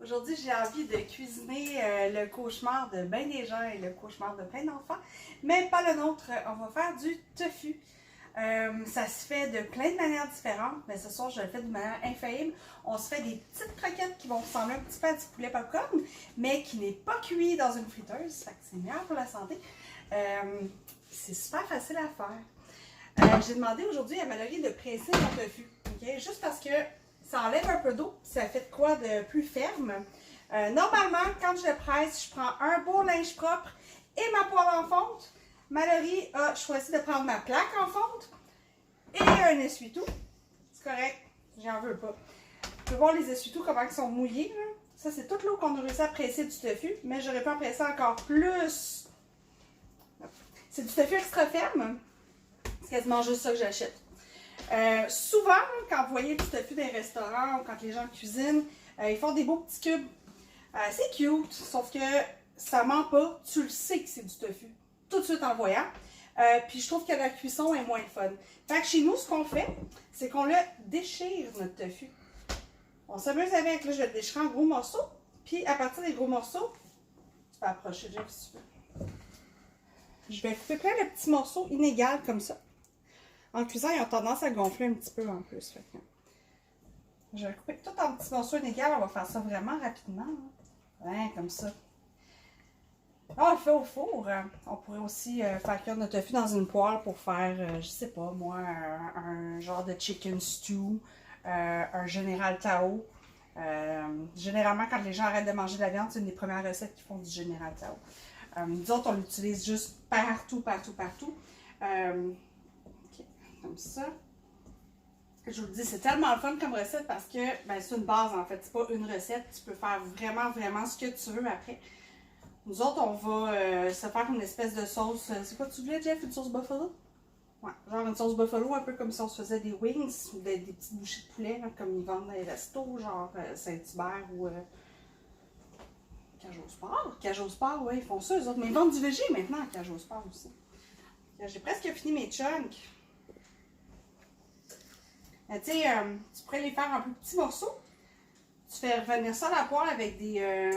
Aujourd'hui, j'ai envie de cuisiner le cauchemar de bien des gens et le cauchemar de plein d'enfants, mais pas le nôtre. On va faire du tofu. Ça se fait de plein de manières différentes, mais ce soir, je le fais d'une manière infaillible. On se fait des petites croquettes qui vont ressembler un petit peu à du poulet popcorn, mais qui n'est pas cuit dans une friteuse, fait que c'est meilleur pour la santé. C'est super facile à faire. J'ai demandé aujourd'hui à Valérie de presser mon tofu, okay? Juste parce que ça enlève un peu d'eau, ça fait de quoi de plus ferme. Normalement, quand je le presse, je prends un beau linge propre et ma poêle en fonte. Valérie a choisi de prendre ma plaque en fonte et un essuie-tout. C'est correct, j'en veux pas. Tu peux voir les essuie-tout, comment ils sont mouillés. Là. Ça, c'est toute l'eau qu'on a réussi à presser du tofu, mais j'aurais pu en presser encore plus. C'est du tofu extra ferme. C'est quasiment juste ça que j'achète. Souvent, quand vous voyez du tofu dans les restaurants ou quand les gens cuisinent, ils font des beaux petits cubes. C'est cute, sauf que ça ment pas. Tu le sais que c'est du tofu tout de suite en le voyant. Puis je trouve que la cuisson est moins fun. Fait que chez nous, ce qu'on fait, c'est qu'on le déchire, notre tofu. On s'amuse avec. Là, je vais le déchirer en gros morceaux. Puis à partir des gros morceaux, tu peux approcher Jeff si tu veux. Je vais couper plein de petits morceaux inégaux comme ça. En cuisant, ils ont tendance à gonfler un petit peu en plus. Fait que je vais couper tout en petits morceaux inégaux. On va faire ça vraiment rapidement. Ouais, comme ça. On le fait au four. On pourrait aussi faire cuire notre tofu dans une poêle pour faire, je sais pas moi, un genre de chicken stew, un général Tao. Généralement, quand les gens arrêtent de manger de la viande, c'est une des premières recettes qui font du général Tao. Nous autres, on l'utilise juste partout. Comme ça. Je vous le dis, c'est tellement le fun comme recette parce que c'est une base en fait. C'est pas une recette. Tu peux faire vraiment ce que tu veux après. Nous autres, on va se faire une espèce de sauce. C'est quoi tu voulais, Jeff? Une sauce buffalo? Ouais, genre une sauce buffalo, un peu comme si on se faisait des wings ou des petites bouchées de poulet, là, comme ils vendent dans les restos, genre Saint-Hubert ou Cage au Sport. Cage au Sport, ouais, ils font ça, eux autres. Mais ils vendent du végé maintenant à Cage au Sport aussi. J'ai presque fini mes chunks. Tu sais, tu pourrais les faire en plus petits morceaux. Tu fais revenir ça à la poêle avec des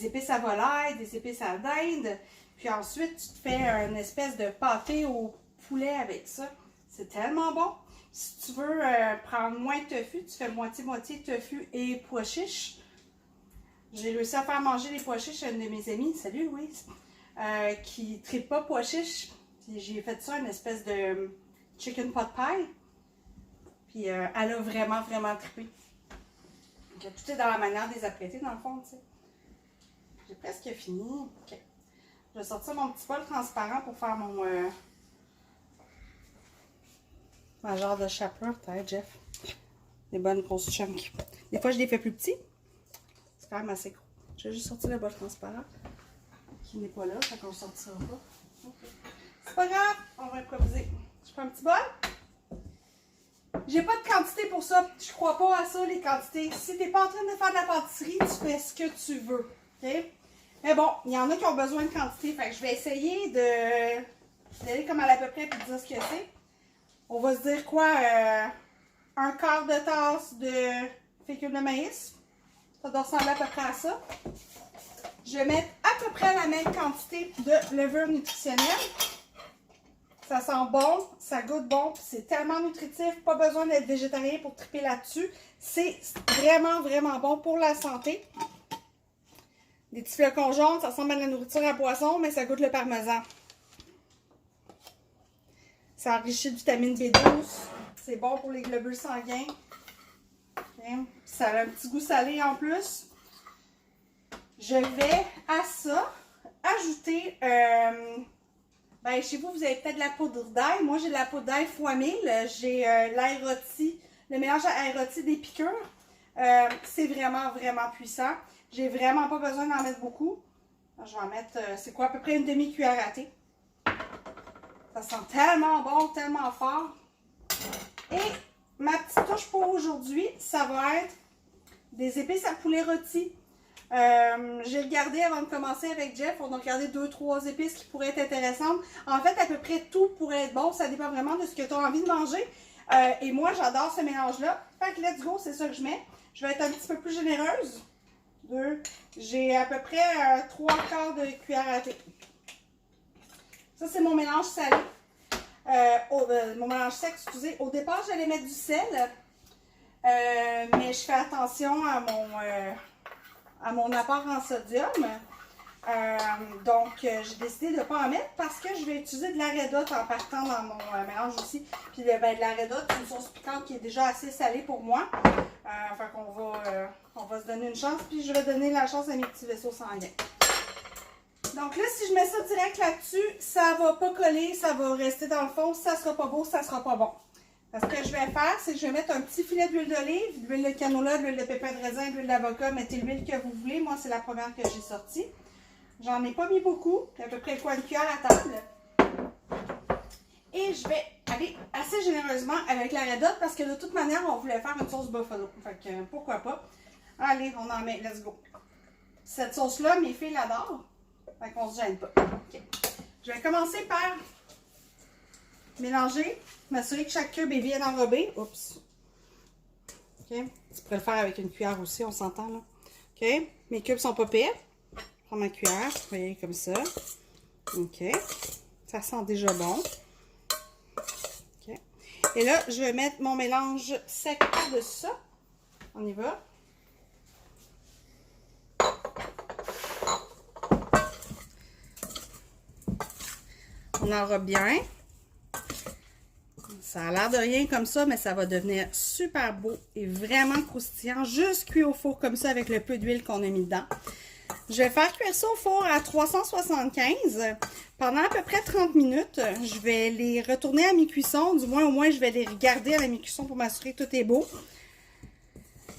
épices à volaille, des épices à dinde. Puis ensuite, tu te fais une espèce de pâté au poulet avec ça. C'est tellement bon. Si tu veux prendre moins de tofu, tu fais moitié-moitié tofu et pois chiches. J'ai réussi à faire manger les pois chiches à une de mes amies. Salut Louise! Qui ne tripe pas pois chiches. Puis j'ai fait ça, une espèce de chicken pot pie. Puis elle a vraiment trippé. Donc, tout est dans la manière de les apprêter dans le fond, tu sais. J'ai presque fini. Ok. Je vais sortir mon petit bol transparent pour faire ma genre de chapelure. T'as, Jeff? Des bonnes grosses chunks. Des fois, je les fais plus petits. C'est quand même assez gros. Je vais juste sortir le bol transparent qui n'est pas là, fait qu'on ne sortira pas. Okay. C'est pas grave, on va improviser. Je prends un petit bol. J'ai pas de quantité pour ça. Je crois pas à ça, les quantités. Si t'es pas en train de faire de la pâtisserie, tu fais ce que tu veux. OK? Mais bon, il y en a qui ont besoin de quantité. Fait que je vais essayer d'aller comme à peu près et de dire ce que c'est. On va se dire quoi? Un quart de tasse de fécule de maïs. Ça doit ressembler à peu près à ça. Je vais mettre à peu près la même quantité de levure nutritionnelle. Ça sent bon, ça goûte bon, c'est tellement nutritif, pas besoin d'être végétarien pour triper là-dessus. C'est vraiment bon pour la santé. Des petits flocons jaunes, ça ressemble à de la nourriture à poisson, mais ça goûte le parmesan. Ça enrichit de vitamine B12, c'est bon pour les globules sanguins. Okay. Ça a un petit goût salé en plus. Je vais à ça ajouter... chez vous, vous avez peut-être de la poudre d'ail. Moi, j'ai de la poudre d'ail fois 1000. J'ai l'ail rôti, le mélange à ail rôti des piqûres. C'est vraiment puissant. J'ai vraiment pas besoin d'en mettre beaucoup. Je vais en mettre, c'est quoi, à peu près une demi-cuillère à thé. Ça sent tellement bon, tellement fort. Et ma petite touche pour aujourd'hui, ça va être des épices à poulet rôti. J'ai regardé avant de commencer avec Jeff, on a regardé 2-3 épices qui pourraient être intéressantes. En fait, à peu près tout pourrait être bon, ça dépend vraiment de ce que tu as envie de manger. Et moi, j'adore ce mélange-là. Fait que let's go, c'est ça que je mets. Je vais être un petit peu plus généreuse. J'ai à peu près 3/4 de cuillère à thé. Ça, c'est mon mélange salé. Mon mélange sec, excusez. Au départ, j'allais mettre du sel. Mais je fais attention à mon apport en sodium. Donc, j'ai décidé de ne pas en mettre parce que je vais utiliser de l'arédote en partant dans mon mélange aussi. Puis de l'arédote, c'est une sauce piquante qui est déjà assez salée pour moi. Fait qu'on va se donner une chance. Puis je vais donner la chance à mes petits vaisseaux sanguins. Donc là, si je mets ça direct là-dessus, ça va pas coller, ça va rester dans le fond. Ça sera pas beau, ça sera pas bon. Ce que je vais faire, c'est que je vais mettre un petit filet d'huile d'olive, d'huile de canola, d'huile de pépins de raisin, d'huile d'avocat. Mettez l'huile que vous voulez. Moi, c'est la première que j'ai sortie. J'en ai pas mis beaucoup, à peu près quoi, une cuillère à table. Et je vais aller assez généreusement avec la redoute parce que de toute manière, on voulait faire une sauce buffalo. Fait que pourquoi pas. Allez, on en met, let's go. Cette sauce-là, mes filles l'adorent. Fait qu'on se gêne pas. Okay. Je vais commencer par mélanger, m'assurer que chaque cube est bien enrobé. Oups. OK. Tu pourrais le faire avec une cuillère aussi, on s'entend là. OK. Mes cubes sont pas pires. Je prends ma cuillère, vous voyez, comme ça. OK. Ça sent déjà bon. OK. Et là, je vais mettre mon mélange sec par-dessus ça. On y va. On enrobe bien. Ça a l'air de rien comme ça, mais ça va devenir super beau et vraiment croustillant. Juste cuit au four comme ça avec le peu d'huile qu'on a mis dedans. Je vais faire cuire ça au four à 375 pendant à peu près 30 minutes. Je vais les retourner à mi-cuisson. Du moins, au moins, je vais les regarder à la mi-cuisson pour m'assurer que tout est beau.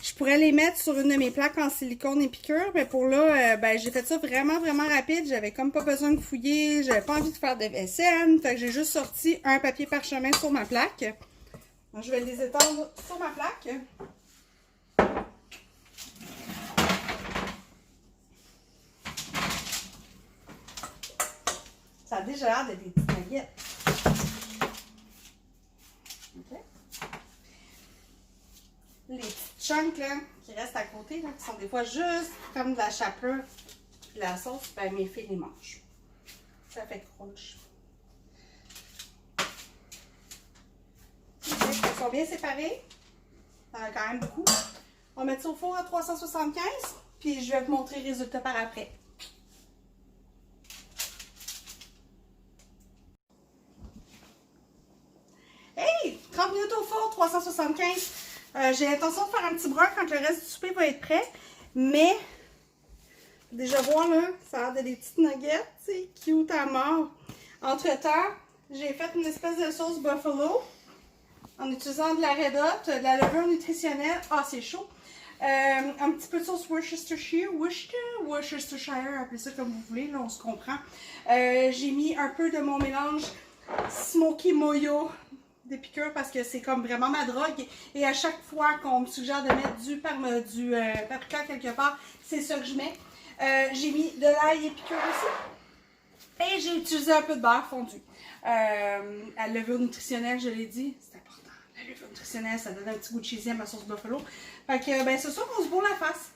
Je pourrais les mettre sur une de mes plaques en silicone épicure, mais pour là, j'ai fait ça vraiment, vraiment rapide. J'avais comme pas besoin de fouiller, j'avais pas envie de faire de vaisselle. Fait que j'ai juste sorti un papier parchemin sur ma plaque. Donc, je vais les étendre sur ma plaque. Ça a déjà l'air d'être des petites nuggets. OK. Les petites chunks là, qui restent à côté, là, qui sont des fois juste comme de la chapelure, de la sauce, ben mes filles les mangent. Ça fait crunch. Okay, ils sont bien séparés. Il y en a quand même beaucoup. On va mettre ça au four à 375, puis je vais vous montrer le résultat par après. Hey! 30 minutes au four, 375. J'ai l'intention de faire un petit brun quand le reste du souper va être prêt. Mais, déjà voir là, ça a l'air de des petites nuggets, tu sais, cute à mort. Entre-temps, j'ai fait une espèce de sauce buffalo en utilisant de la redoute, de la levure nutritionnelle. Ah, c'est chaud. Un petit peu de sauce Worcestershire, appelez ça comme vous voulez, là, on se comprend. J'ai mis un peu de mon mélange Smoky Moyo des piqûres parce que c'est comme vraiment ma drogue et à chaque fois qu'on me suggère de mettre du paprika quelque part, c'est ça que je mets. J'ai mis de l'ail épicure aussi et j'ai utilisé un peu de beurre fondu. La levure nutritionnelle, je l'ai dit, c'est important. La levure nutritionnelle, ça donne un petit goût de cheesy à ma sauce buffalo. Fait que, ben, c'est sûr qu'on se bourre la face.